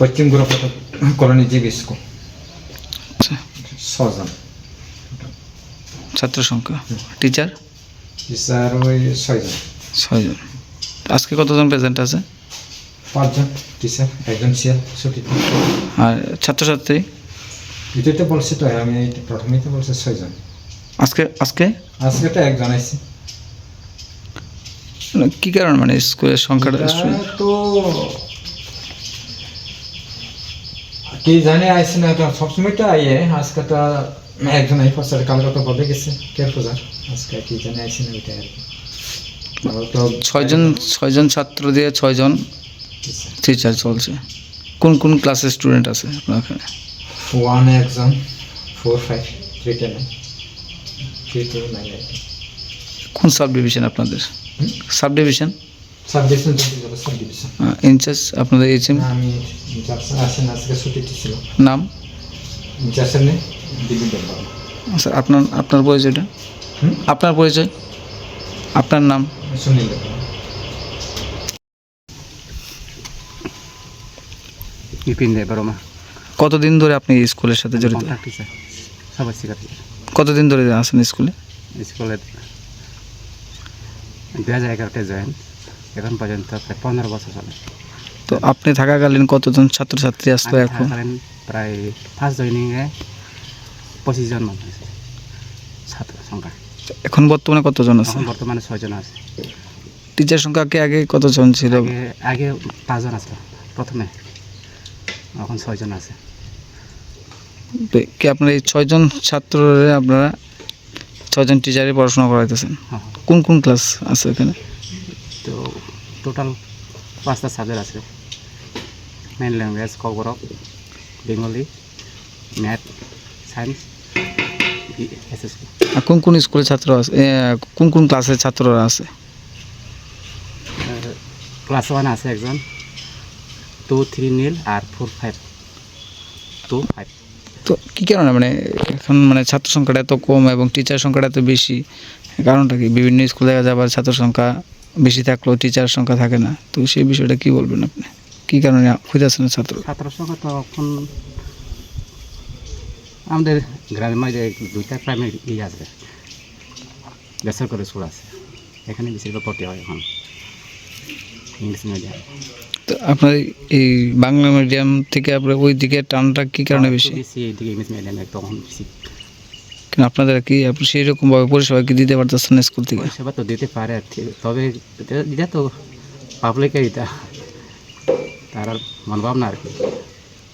পশ্চিম গোরাপাতা colony GB school. আচ্ছা, 6 জন ছাত্র সংখ্যা। টিচার টিচার ওই 6 জন। 6 জন। আজকে কতজন প্রেজেন্ট আছে? 5 জন টিচার, একজন সিয়ার ছুটিতে। আর ছাত্রছাত্রী? এটাই তো বলছি তো, আমি প্রথমেই তো বলছি 6 জন। আজকে আজকে আজকে তো একজন আইছি। কি কারণ মানে স্কুলের সংখ্যাটা? এটা তো কি জানে আইসি না, তো সবসময় তো আইয়ে, আজকে তো একজন আই পড়ছে, কালকে তো বলে গেছে কে পূজার, আজকে কি জানে আইসি না ওইটা আর কি। তো 6 জন ছাত্র দিয়ে 6 জন টিচার চলছে। কোন কোন ক্লাসের স্টুডেন্ট আছে আপনার এখানে? 1 একজন, 4 5 3 10 3 2 9 8। কোন সাব ডিভিশন আপনাদের? Sub division? সাব ডিভিশন তো যাবে, সাব ডিভিশন। ইনচার্জ আপনাদের এইচএম? আমি যাচ্ছি, আসেন আজকে ছুটিতে ছিল। নাম? যাচ্ছেন না দিদি দেবো। স্যার আপনার আপনার পরিচয়টা? আপনার পরিচয়, আপনার নাম? সুনীল দেবো। বিপিন দেব বর্মা। কতদিন ধরে আপনি এই স্কুলের সাথে জড়িত? কন্ট্রাক্ট টিচার, সবাই শিক্ষার্থী। কতদিন ধরে আছেন স্কুলে? স্কুলে 2011-তে জয়েন, এখন পর্যন্ত প্রায় 15 বছর চলে। তো আপনি থাকাকালীন কতজন ছাত্রছাত্রী আসতো? আমি এখন থাকাকালীন প্রায় ফার্স্ট জয়নিংয়ে 25 জন মানুষ আছে ছাত্র সংখ্যা। এখন বর্তমানে কতজন আছে? এখন বর্তমানে 6 জন আছে। টিচার সংখ্যা কি আগে কতজন ছিল? আগে 5 জন আসলো প্রথমে, এখন 6 জন আছে। কি আপনার এই 6 জন ছাত্ররে আপনারা 6 জন টিচারে পড়াশোনা করাইতেছেন? হ্যাঁ। কোন কোন ক্লাস আছে এখানে? তো টোটাল 5টা সাবজেক্ট আছে। Main language Kokborok, Bengali, math, science, SSC. আর কোন কোন স্কুলের ছাত্র আছে, কোন কোন ক্লাসের ছাত্ররা আছে? ক্লাস 1 আছে একজন, 2 3 নীল, আর 4 5 2 5। তো কী কারণে মানে এখন মানে ছাত্র সংখ্যাটা এত কম এবং টিচার সংখ্যাটা এত বেশি? কারণটা কি? বিভিন্ন স্কুলে দেখা যায় আবার ছাত্র সংখ্যা বেশি থাকলেও টিচার সংখ্যা থাকে না, তো সেই বিষয়টা কি বলবেন আপনি? কী কারণে হইতেছে না ছাত্র? ছাত্র সংখ্যা তো এখন আমাদের গ্রামের মাঝে 2টা প্রাইমারি আছে, বেসরকারি স্কুল আছে, এখানে বেশিরভাগ ভর্তি হয় এখন ইংলিশ মিডিয়াম। তো আপনার এই বাংলা মিডিয়াম থেকে আপনার ওই দিকে টানটা কী কারণে বেশি? এইদিকে ইংলিশ মিডিয়ামে তখন বেশি। কিন্তু আপনারা কি আপনি সেই রকমভাবে পরিষেবা কি দিতে পারতেছেন না স্কুল থেকে? পরিষেবা তো দিতে পারে, তবে এটা তো পাবলিকের, এটা তার মনোভাবনা আর কি।